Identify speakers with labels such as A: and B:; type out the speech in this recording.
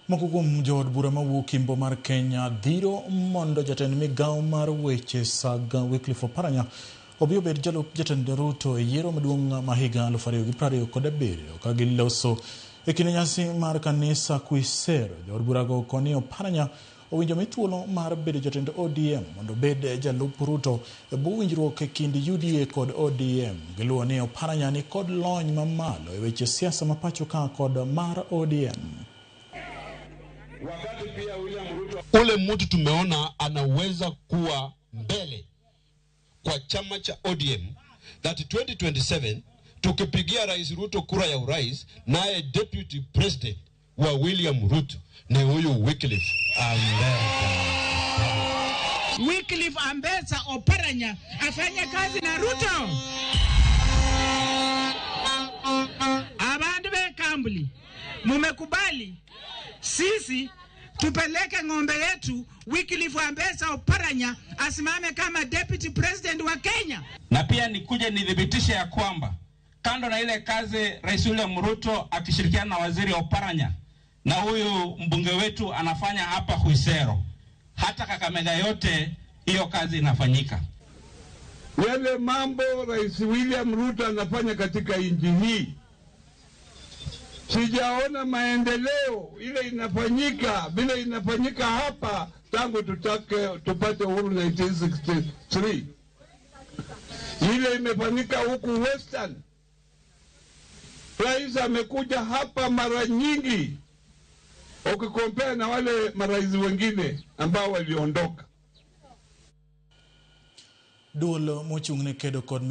A: Moko kuom jood bura mawuok Imbo mar Kenya dhiro mondo jatend migawo mar weche SAG Wycliffe Oparanya obi obed jalup jatend Ruto e yiero maduong' ma higa 2027 ka giloso e kinde nyasi mar kanisa Kwisero. Jood burago koni Oparanya owinjo mithuolo mar bedo jatend ODM mondo obed jalup Ruto e bwo winjruok e kind UDA kod ODM. Giluwo ni Oparanya ni kod lony mamalo e weche siasa ma pacho ka kod mar ODM.
B: Wakati pia William Ruto ule mtu tumeona anaweza kuwa mbele kwa chama cha ODM, that 2027 tukipigia Rais Ruto kura ya urais, naye deputy president wa William Ruto ni huyu Wycliffe Ambetsa.
C: Wycliffe Ambetsa Oparanya afanye kazi na Ruto. Abantu bekambuli mumekubali sisi tupeleke ng'ombe yetu Wycliffe Ambetsa Oparanya asimame kama deputy president wa Kenya.
D: Na pia nikuje nidhibitishe ya kwamba kando na ile kazi Rais William Ruto akishirikiana na waziri Oparanya na huyu mbunge wetu anafanya hapa Kwisero, hata Kakamega yote hiyo kazi inafanyika.
E: Yale mambo Rais William Ruto anafanya katika nchi hii, sijaona maendeleo ile inafanyika vile inafanyika hapa tangu tupate uhuru 1963. Ile imefanyika huku Western. Rais amekuja hapa mara nyingi ukikompea na wale marais wengine ambao waliondoka.
A: Duol mochung'ne kedo kod